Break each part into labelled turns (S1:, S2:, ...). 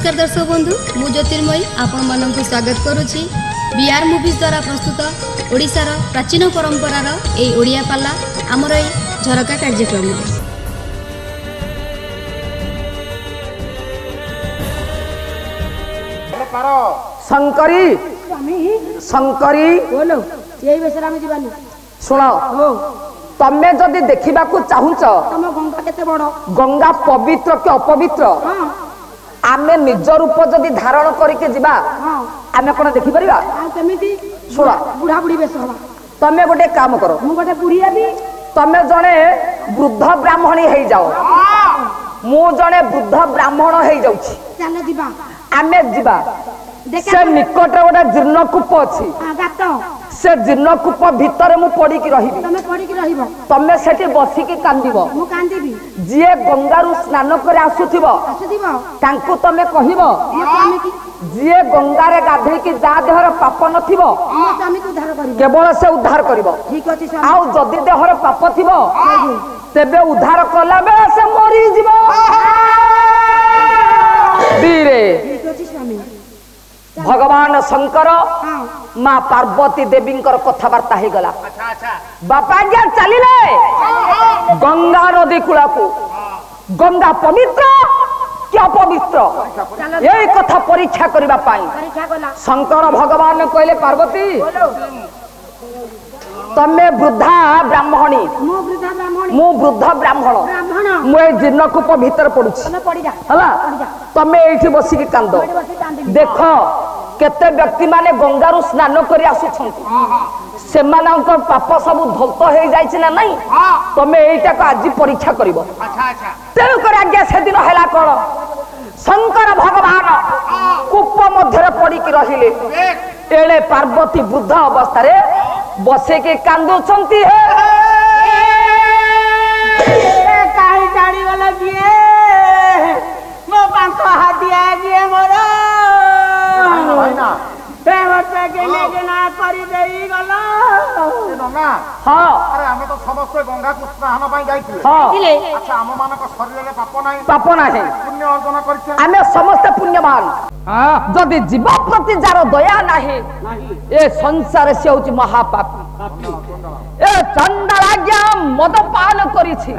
S1: नमस्कार दर्शक बंधु मु ज्योतिर्मयी आपण मानक स्वागत करुछि बीआर मूवीज द्वारा प्रस्तुत ओडिशार प्राचीन परंपरार ए ओडिया पाला आमर ए झरका कार्यक्रम
S2: शंकरी शंकरी
S3: बोलो यही बेसरा में जीवानी
S2: सुनो तमे जदि देखिबा को चाहुच
S3: तम गंगा केते बड़
S2: गंगा पवित्र के अपवित्र
S3: हां
S2: आमे निज रूप जदि धारण करके जिबा
S3: हां
S2: आमे कोन देखि परिबा
S3: आ केमिति
S2: सुनो
S3: बुढ़ा बुढ़ी बेस हला
S2: तमे गोटे काम करो
S3: मु गोटे बुढ़िया भी
S2: तमे जने वृद्ध ब्राह्मणी हेई जाओ मु जने वृद्ध ब्राह्मण हेई जाउछि
S3: चल दिबा
S2: आमे जिबा से निकट गोटे जीर्णकूप अछि
S3: गात
S2: से जीर्णकूप भितर मु पड़ी की रहिबी
S3: तमे पड़ी की रहिबो
S2: तमे सेठी बसी की कांदिबो
S3: मु कांदीबी
S2: जिए गंगारू स्नान करे आसुथिबो
S3: आसुदिबो
S2: तांको तमे कहिबो
S3: ये स्वामी की
S2: जिए गंगारे गाधे की जा देहर पाप नथिबो
S3: मो स्वामी को उद्धार करिबो
S2: केवल से उद्धार करिबो
S3: ठीक अछि स्वामी
S2: आउ जदि देहर पाप थिबो तेबे उद्धार कला बेले से मरि जिवो बीरे
S3: ठीक अछि स्वामी
S2: भगवान शंकर
S3: हां
S2: माँ पार्वती देवी कथबार्ता हो गला बापा क्या चलिले गंगा नदी कूला को गंगा पवित्र क्या पवित्र यही कथा परीक्षा करबा पाई
S3: परीक्षा कला
S2: शंकर भगवान कहले पार्वती तमे वृद्धा ब्राह्मणी
S3: मो वृद्धा ब्राह्मण
S2: मु वृद्ध ब्राह्मण
S3: ब्राह्मण
S2: मु ए जीर्णकूप भीतर पड़ुछि
S3: तमे पड़ी जा
S2: हला तमे एठी बसी के कांदो
S3: पड़ी बसी कांदी
S2: देख केते व्यक्ति माने गंगारू स्नान करी आसुछंती सेमानकर पाप सब धौत हो जाइछि ना नहीं तमे एटा को आज परीक्षा करिवो तेणु कर आज्ञा से दिन हैला कोन शंकर भगवान कूप मध्य पड़ी की रहिले एळे पार्वती बुद्ध अवस्था रे बसे के कांदुछंती हे
S3: काई दाढ़ी वाला दिए मो पांच हाथ दिया दिए मोरा ते बच्चे के लेके ना करी देई गला
S2: हां
S4: अरे हमें तो समस्त गंगा को स्नान पाई जाइथिले
S2: हां
S4: अच्छा हम मानक शरीर में पाप नाही
S2: पाप नाही
S4: पुण्य अर्जन करछे
S2: आमे समस्त पुण्यवान जदि जीव प्रति जार दया नाही ए संसार से होची महापापी ए चंडालाज्ञा मदपान करिछि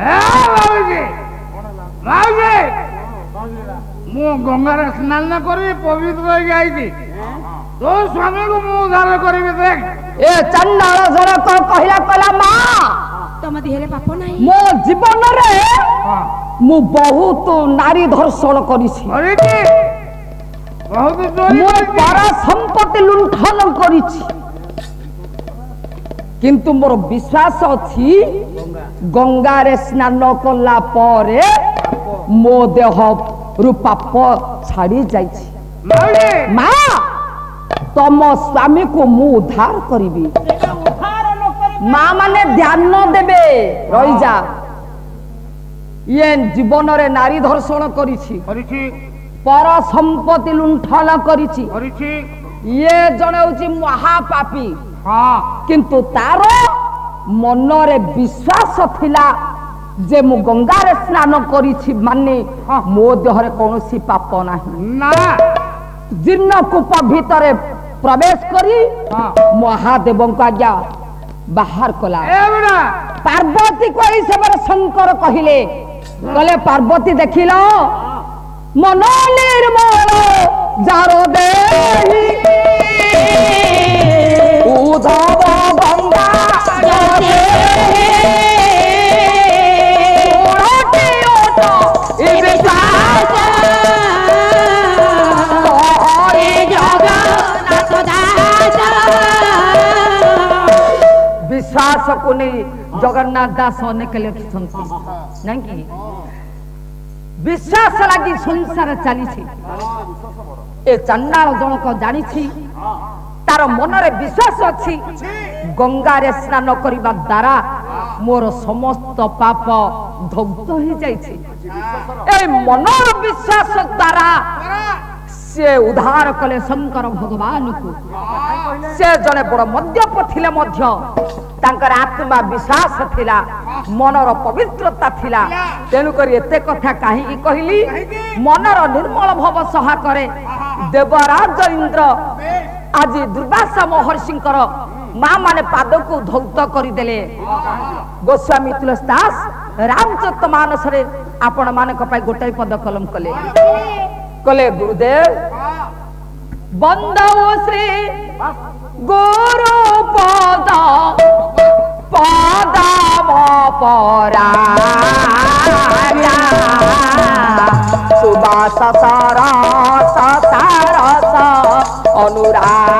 S4: मु गंगा रे स्नान करी पवित्र हो जाइछि तो स्वामी को मु उद्धार करिवे देख
S2: ए चंडाल जनक कहिला कला मां
S3: तम देहरे पाप नाही
S2: मो जीवन रे मु बहुत नारी धर्षण करिछि
S4: अरे की बहुत चोरी
S2: मो पर संपत्ति लुंठन करिछि किंतु मोर विश्वास अछि गंगा रे स्नान कला परे मो देह रु पाप छाड़ी जाइछि मां तम स्वामी को मु उद्धार करिबी मां माने ध्यान देबे रही जा ये जीवन रे नारी धर्षण करिछि पर संपत्ति लुंठन करिछि ये जने होछि महापापी किंतु तारो मन रे विश्वास थिला जे मु गंगा रे स्नान करिछि माने मो देह रे कोनोसी पाप नाही
S4: ना
S2: जीर्णकूप भीतर प्रवेश करी महादेव को आज्ञा बाहर कला पार्वती को हिसाब शंकर कहले कहले पार्वती देखिल मन निर्मल जारो देहि उधव गंगा विश्वास को नहीं जगन्नाथ दास अनेक लिखिं नहीं कि विश्वास लगी संसार चली ए चंडाल जनक जानी तार मन रे विश्वास अच्छी गंगा रे स्नान करने द्वारा मोर समस्त पाप धौत हो जाए मनर विश्वास द्वारा से उद्धार कले शंकर भगवान को से जने बड़ मद्यप थिले मध्य तांकर आत्मा विश्वास थिला मनर पवित्रता थिला तेनु करी एते कथा काहे कहली मनर निर्मल भव सहा करे देवराज इंद्र आज दुर्वासा महर्षिंकर माँ माने पाद को धौत करदेले गोस्वामी तुलसीदास रामचरित मानस रे आपण माने कपाई गोटाई पद कलम कले कले गुरुदेव बंदव श्री गुरु पद पदाव परा सुबास सरस सरस अनुराग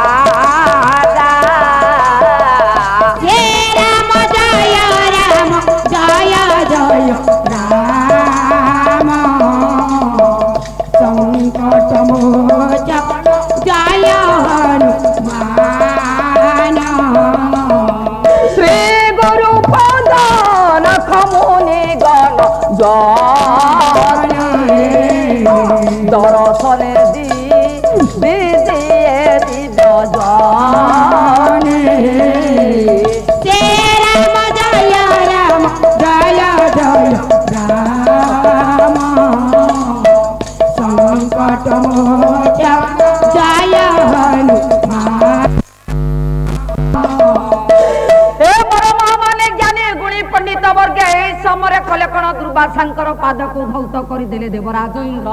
S2: दर्शने दी विजय जाने
S3: राम जय राम जय जय राम संकट मोचन जय हनुमान।
S2: पंडित वर्ग समय कले कण दुर्वासांकर पाद को धौत करदेले देवराज इंद्र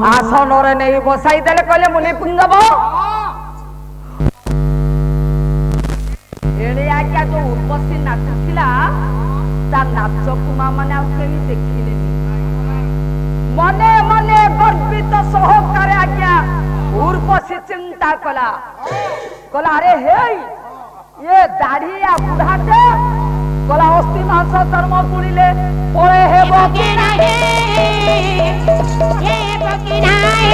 S2: आसन नहीं बसाई देले कहले मुनि पुंगव एड़े आज्ञा जो उर्वशी नाचुला नाच कुमा मैंने देखिले मने मने गर्वित सहकारे आज्ञा उर्वशी चिंता कला कला अरे हे ये दाढ़िया बुढ़ाटे कला अस्थि मांस धर्म पुड़िले पड़े हे बकी नाही हे बकी नाही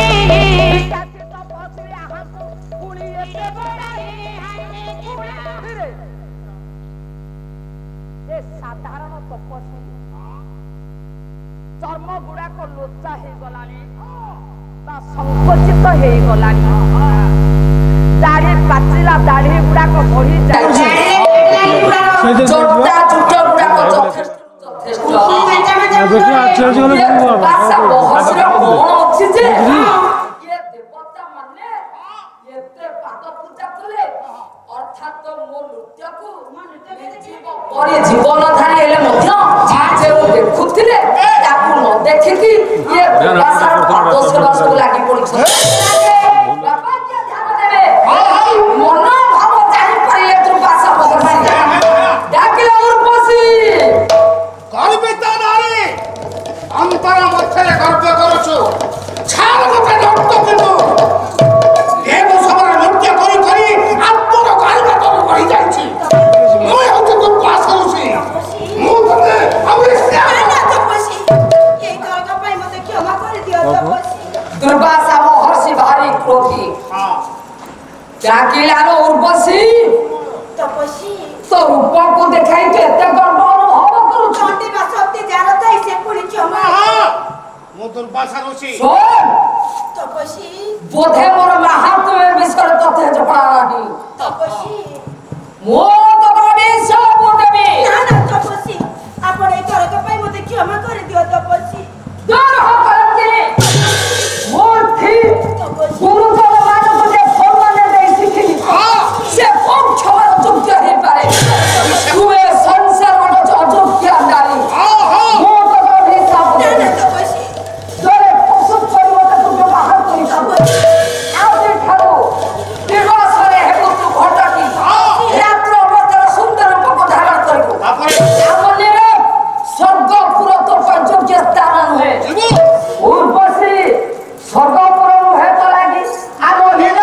S2: जाति तो पछरी आहासु पुड़ी एते बड़ाई ये साधारण तपस्वी चर्म गुड़ा को लोचा हे गलानी ता संकोचित हे गलानी दाढ़ी पाचिला दाढ़ी गुड़ा को बढ़ी जाए जोटा चुटा गुड़ा को यथेष्ट भाषा बहसर कोन अछि जे ये देवता माने एते पाद पूजा कले अर्थात मो नृत्य को परि जीवन धारी हेले मध्य जे देखुथिले ताकू न देखिकी ये भाषा पाद सेवा सब लागि पड़ी बाबा के ध्यान देबे मन भाव जानि परिले दुर्वासा महर्षि डाकिले उर्वशी
S4: गर्विता नारी अंतर मध्य गर्व करूछु छाल मते नृत्य किनु देव सबर नृत्य करी करी आत्मर गर्व तो बढ़ी जाईछि मु होते तो पास करूछि मु तने अवश्य
S3: ना तपस्वी ये गर्व पाई मते क्षमा कर दियो तपस्वी
S2: दुर्वासा महर्षि भारी क्रोधी
S4: हां
S2: डाकिला रो उर्वशी
S3: तपस्वी
S2: तो रूप को देखाई तो एते गर्व अनुभव करू
S3: चंडी बा शक्ति जानता से पुरी क्षमा
S4: मु दुर्वासा ऋषि
S2: सुन
S3: तपस्वी
S2: बोधे मोर महात्म्य विषय तथ्य जपा नाही
S3: तपस्वी
S2: मो तो कबे सब देबी
S3: ना ना तपस्वी आपण ए गर्व पाई मते क्षमा कर दियो तपस्वी
S2: दूर हो करती मूर्ति गुरु को मान को जे सम्मान दे सिखी से कौन क्षमा योग्य हे पारे तू ए संसार मत अयोग्य नारी मो तो कबे सब
S3: ना ना तपस्वी
S2: जोरे पशु परिवर्तन को व्यवहार करी आउे ठारो दिवसरे हेतु तू घटकी रात्र अवतार सुंदर रूप धारण करिबो हमने स्वर्गपुर तो योग्य स्थान है उर्वशी स्वर्गपुर नुहे तो लागी आम हीन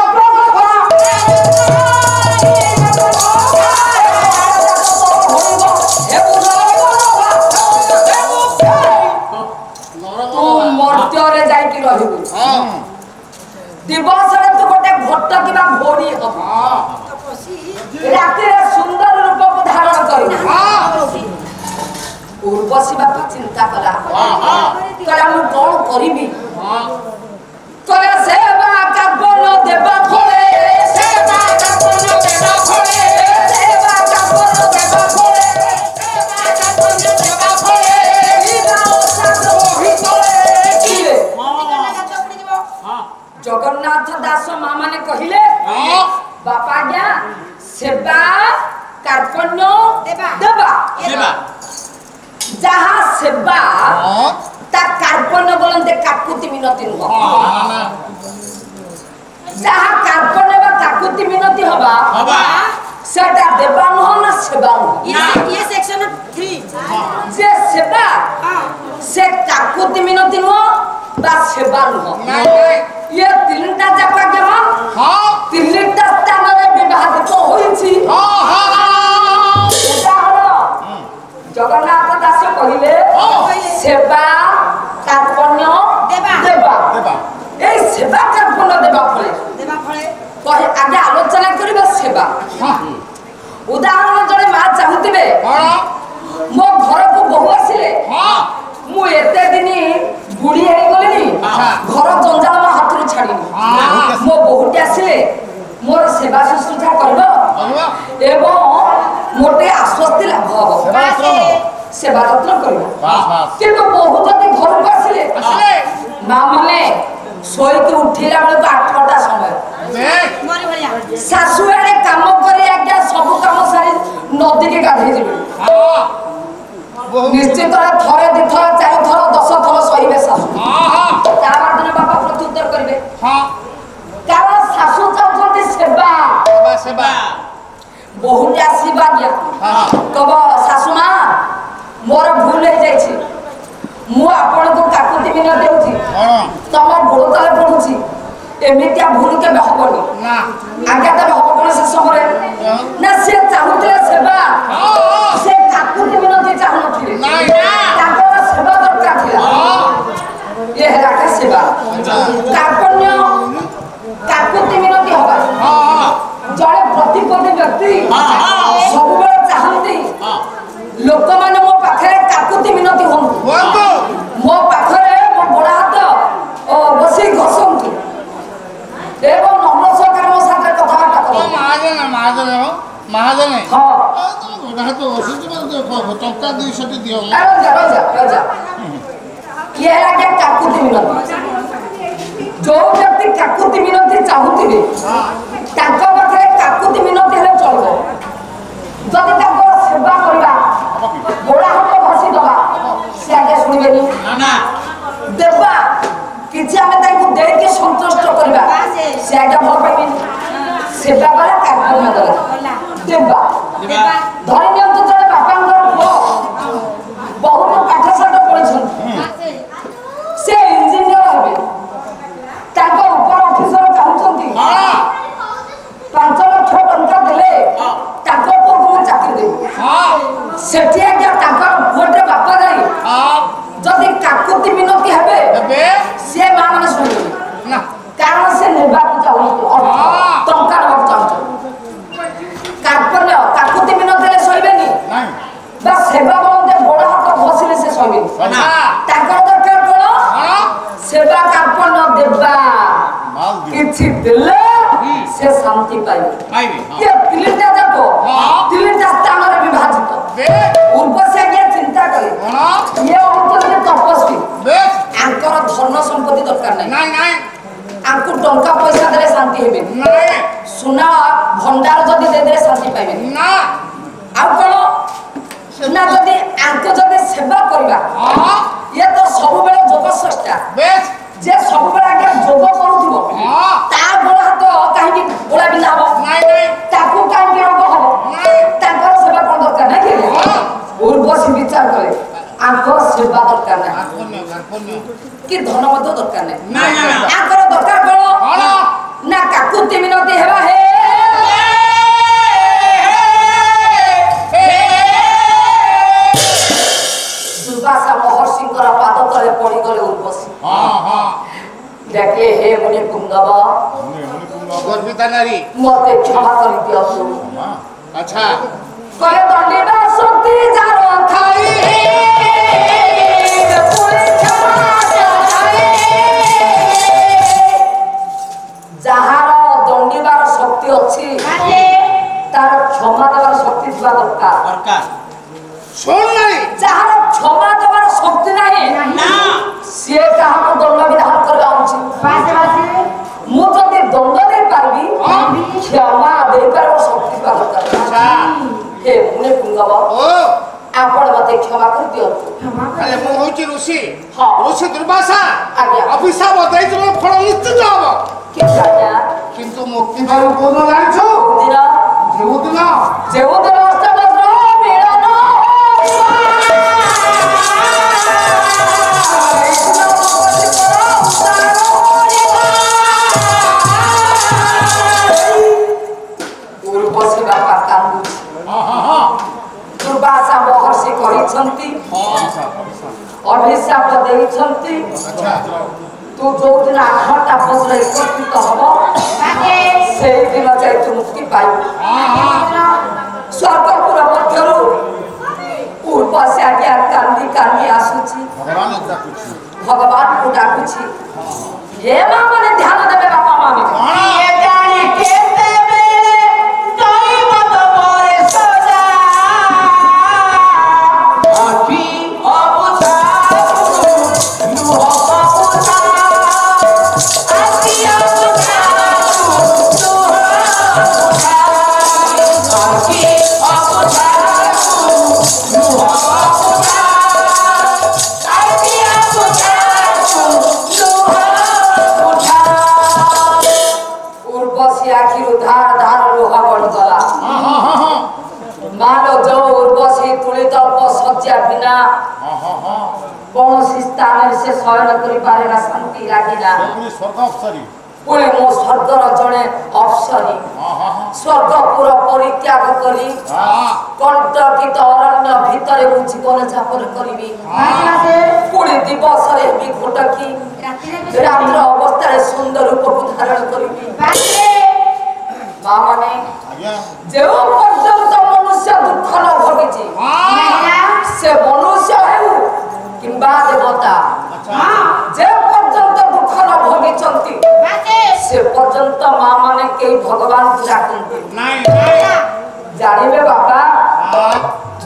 S2: तू मर्त्य जाइकी रहबू दिवस तू गोटे घट किबा घोड़ी हम
S3: तपस्वी
S2: राति सुंदर रूप को धारण करी उर्वशी बापा चिंता कला कला मु कौन करिबी कला सेवा कर्पण देवा फले सेवा कर्पण देवा फले सेवा कर्पण देवा फले कहिले बापा आज्ञा सेवा कार्पण्य देवा जहा सेवा ता कार्पण्य बोलते काकुति मिनति नुह जहा कार्पण्य बा काकुति मिनति हबा सेटा देवा नुह ना सेवा नुह
S3: ये सेक्शन 3
S2: जे सेवा से काकुति मिनति नुह बा सेवा नुह ये तीनटा जाका के तीनटा स्थान रे विभाजित होइछि जगन्नाथ दास कहिले सेवा कार्पण्य देवा ए सेवा कार्पण्य देवा फले कहे आगे आलोचना करिबा सेवा उदाहरण जड़े मा चाहुतिबे मो घर को बहु आसिले मु एते दिनी बुढ़ी हे गलिनी घर जंजाल मो हाथरु छाडिनी मो बहुटी आसिले मोर सेवा शुश्रूषा करबो एवं मोटे आश्वस्ति लाभ हबो सेवा यत्न करबो किंतु बहु जति घर को आसिले मां माने सोई के उठिला बेले 8टा समय सासु आड़े काम करी आज्ञा सब काम सारी नदी के गाधे जेबे निश्चित थरे दि थर 4 थर 10 थर सहीबे सासु तार दिन बाबा प्रत्युत्तर करिवे कारण सासु चाहते सेवा बहुत आशीर्वाद दिया कब सासु मां मोर भूल हो जाइछि मु आपण को काकुति बिना देउछि तम गोड़ तले पडुछि एमितिया भूल के हबनी ना आज्ञा तब हब कोन से समय ना से चाहुते सेवा से काकुति बिना दे चाहु नथिले ना ताकर सेवा दरकार थिला ये हेला के सेवा कार्पण्य काकुति मिनति हबा जड़े प्रतिपदी व्यक्ति सब बेले चाहंती लोक माने मो पाखरे काकुति मिनति होन मो पाखरे मो बड़ा हाथ बसी घसंतु एवं नमस्कार मो साथे कथा बार्ता करो
S4: महाजन
S2: हां
S4: ना तो ओसित में टंका 200 दियो
S2: राजा ये है क्या काकुति मिनति जो व्यक्ति काकुति मिनति चाहुतिबे ताको पाखरे काकुति मिनति हेले चलबो जदि ताको सेवा करबा गोड़ा हाथ घसी दबा से आगे सुनिबेनी ना देबा किछि हमें ताको दे के संतुष्ट करबा से आगे भल पाइबेनी सेवा वाला कार्पण्य दला देबा धरि नियंत्रण जड़े बापांगर पुओ बहुत पाठशाठ पढिछन से इंजीनियर हेबे ताको ऊपर ऑफिसर चाहुचंती 5 लाख टंका देले ताको पुओ को चाकरी दे सेठी आज्ञा ताको गोटे बापा जाई जदि काकुति मिनति हेबे से मां माने सुनिबे ना कारण से नेबा को चाहू टंका नेबा चाहू कार्पण्य काकुति मिनति ले सहिबेनी नहीं बा सेवा बोलते बड़ हाथ घसिले से सहिबेनी ताको दरकार कोन सेवा कार्पण्य देबा किछि देले से शांति पाइबे ये तीनटा जाको तीनटा स्थान रे विभाजित ऊपर से आगे चिंता करे ये होते तपस्वी आंकर धन संपत्ति दरकार नहीं आंकु टंका पैसा देले शांति हेबे सुना भंडार जदी दे दे शांति पाइबे ना आ कोन ना जदी आंको जदी सेवा करबा ये तो सब बेले जोग सष्टा जे सब बेले आगे जोग करूथिबो ता गोड़ हाथ काहे गोड़ा बिंधा हो ताकू काहे रोग हो ताकर सेवा कोन दरकार नहीं के उर्वशी विचार करे आंको सेवा दरकार नहीं कि धन मत दरकार नहीं आंकर दरकार कोन ना काकुति मिनति हेबा हे दुर्वासा महर्षिंकर पाद तले पड़ी गले उर्वशी देखले हे मुनि पुंगव
S4: गर्भिता नारी
S2: मते क्षमा कर दियो
S4: अच्छा
S2: करे दंडीबा शक्ति जारो खाई पूरी क्षमा कराई जहार दंडीबार शक्ति अछि तार क्षमा देवार शक्ति थिबा दरकार
S4: सुन नहीं
S2: जहार क्षमा देवार शक्ति नाही ना से कहा को दंड विधान करबा उचित मु जदि दंड दे पारबी हे पुंगव
S4: ओ
S2: आपण मते क्षमा कर दियंतु
S4: अरे मु होची ऋषि
S2: हाँ।
S4: ऋषि दुर्वासा
S2: आज्ञा।
S4: अभिशाप देई तुम फल निश्चित हबो
S2: कि राजा
S4: किंतु मुक्ति पाऊ कोन जानिछो
S2: दिना
S4: जेउदिन
S2: अष्टभद्र मिलन उर्वशी बापा कांदुछि दुर्वासा महर्षि कहिछंती अभिशाप देइछंती
S4: अच्छा
S2: तू जो दिन आठटा पत्र एकत्रित हब से दिन जाए तू मुक्ति पाइबु स्वर्गपुर मध्यरु उर्वशी आज्ञा कांदी कांदी आसुछि भगवान को डाकुछि ये मां माने ध्यान देबे बापा मामी
S3: ये जाने केते बेले तोई मत मोरे सजा अभी अबुझा नु अबुझा अभी अबुझा तू अबुझा अभी अबुझा नु अबुझा अभी अबुझा तू अबुझा
S2: उर्वशी आखिरु धार धार लोहा बढगला मानो जो उर्वशी तुलित शଯ୍ୟା बिना कौन स्थान से शयन करि पारेना शांति लागिला
S4: स्वर्ग अप्सरी
S2: पुणे मो स्वर्गर जड़े अप्सरी स्वर्गपुर परित्याग करी कंटकित अरण्य भितर मु जीवन यापन करी पुणे दिवस भी घटकी रात्र अवस्था सुंदर रूप को धारण करी माँ माने जो पर्यंत मनुष्य दुख न भोगी से मनुष्य हेउ किंबा देवता जे पर्यंत दुख न भोगी से पर्यंत माँ माने के भगवान को डाकते जानवे बाबा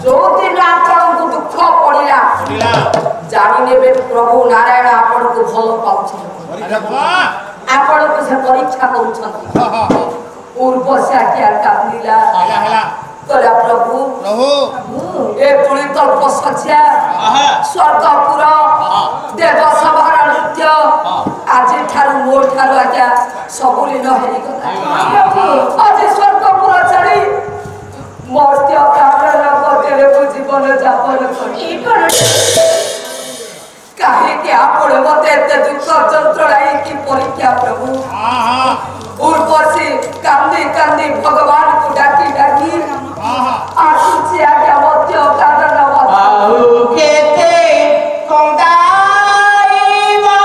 S2: जो दिन आपन को दुख पड़िला जानी नेबे प्रभु नारायण आपन को भल पाउछन आपन को से परीक्षा करूछन उर्वशी क्या कांदिला कला प्रभु ए तुलित शଯ୍ୟା स्वर्गपुर देव सभार नृत्य आज ठारू मोर ठारू आज्ञा सबु लीन हेरी गला आज स्वर्गपुर छाड़ी मर्त्य कारण गतिरे मु जीवन यापन करी काहे कि आपण मते एते दुख जंत्रणा की परीक्षा प्रभु उर्वशी कांदी कांदी भगवान को डाकी डाकी आसुची आज्ञा मध्य कारण
S3: आउ केते कंदाईवा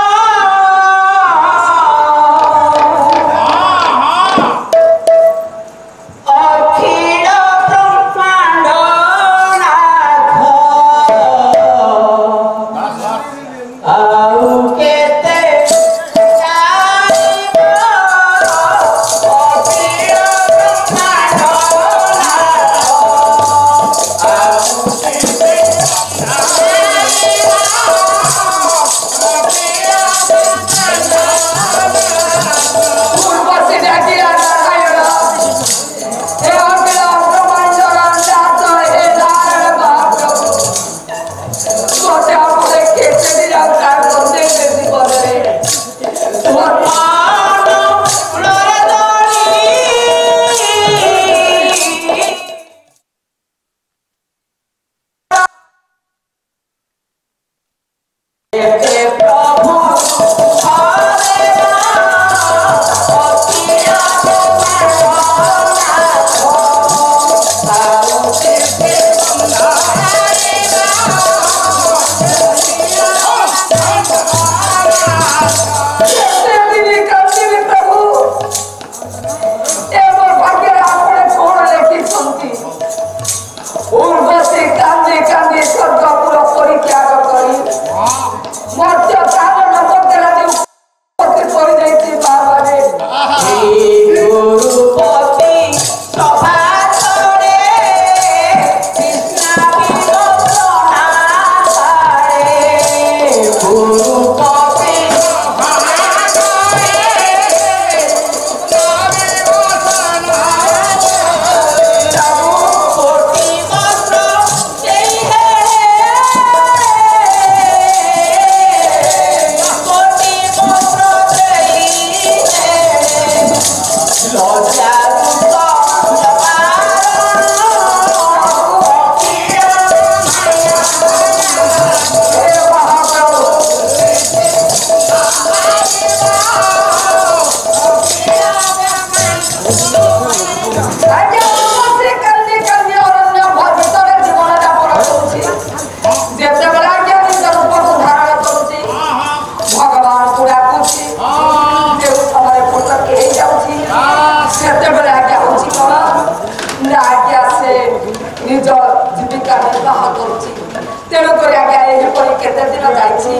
S2: केते दिन जाइछि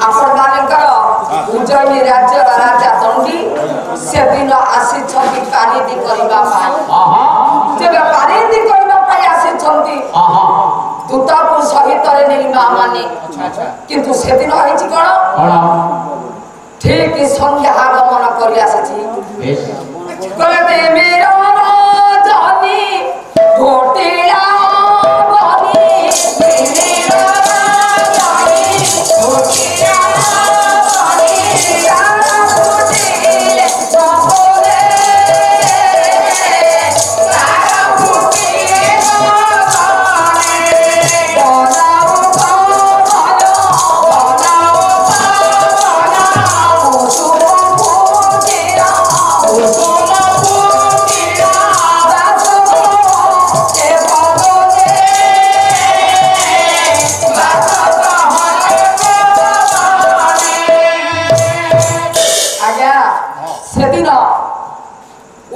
S2: आपण मानकर उज्जयिनी राज्य राजा दंडी से दिन आसी छथि पारिदी करबा पाई जेबे पारिदी करबा पाई आसी छथि दूता को सहित रे नै मां माने किंतु से दिन आइछि कोन ठीक संध्या आगमन करि आसी करे दे मेरो राजनी घोटिला बनी मेरो राजनी घोटिला बनी सारा घोटिले सबरे सारा घोटिले सबरे बनाओ बनाओ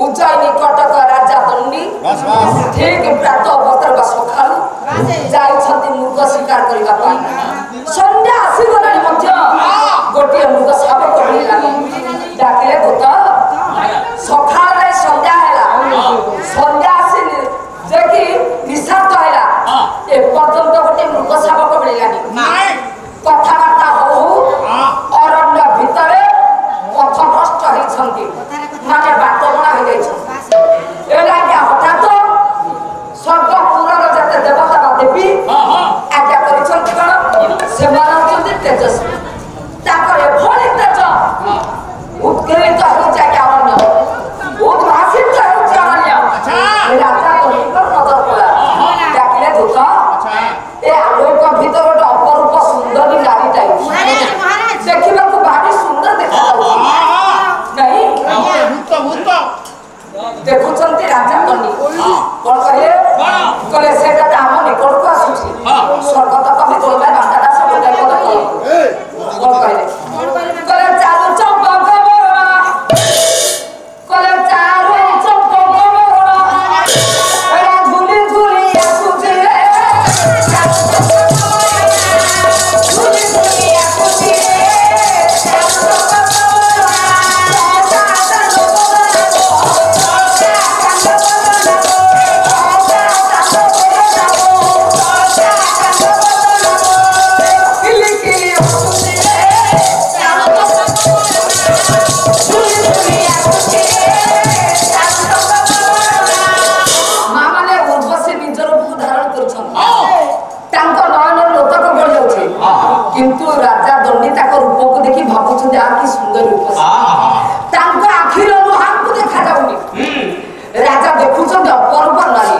S2: उज्जयिनी कटक राजा दंडी ठीक प्रात बतर बा सखालु जाई छथि मृग शिकार करिबा पाई संध्या आसी गलानी मध्य गोटे मृग साप करि लागी डाकिले दूत सखाल रे संध्या हैला संध्या आसी जेकी निशात हैला ए पर्यंत गोटे मृग साप करि लागी कथा बार्ता हो अरण्य भितरे पथ नष्ट होई छथि माने बात बना हो जाई छ एला क्या हठात स्वर्ग पुरर जते देवता बा देवी आज्ञा करि छथि कोन से मानव तेजस्वी ताकर भोली तेज उत्कृत हो जाय अरण्य उद्भासित हो जाय अरण्य राजा को नजर पड़ा डाकिले दूत ए आलोक भीतर गोटे अपरूप सुंदरी नारी टाइप देखिबा को भारी सुंदर देखा जाउछि नहीं देखुछंती राजा कन्नी कोन कहले सेटा त हम निकट को आसुछि स्वर्ग तक भी बोलबा बांधाटा सब उठाई कोन कहले चालू चंपक मोरा कहले चालू चंपक मोरा एरा झुली झुली आसुछि रे चालू चंपक मोरा झुली झुली आसुछि रे चालू चंपक किंतु राजा दंडी ताको रूप को देखि भाबुछ जे आ की सुंदर रूप तांको आखिर लोहान को देखा जाउनी राजा देखुछ जे अपरूप नारी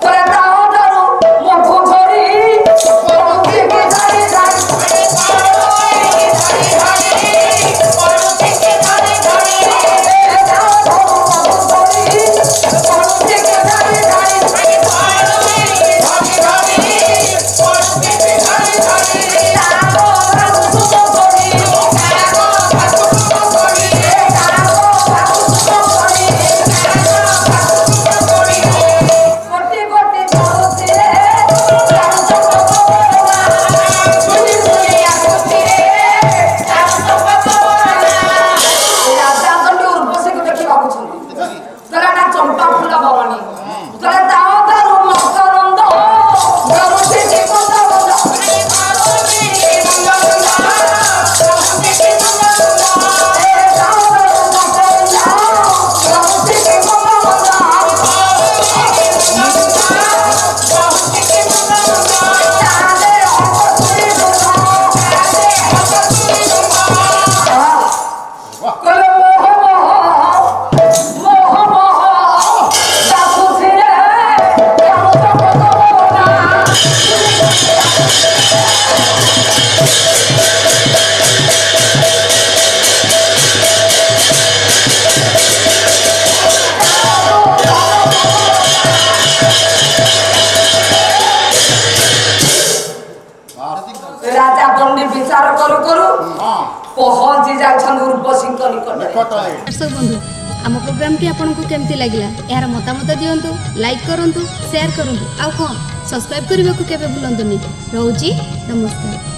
S2: तोरे ताओ दरु मथो झरी परुती के धारी धारी परुती के धारी धारी ताओ दरु मथो झरी परुती के धारी धारी परुती के धारी धारी राजा दंडी विचार करू करू पहुंची जाछन उर्वशी निकट
S1: दर्शक बंधु आम प्रोग्रामटी आपको केमती लगिला यार मतामत दियंतु लाइक करंतु शेयर करंतु आउ कौन सब्सक्राइब करने को केबे भूलंतुनी। रोची नमस्कार।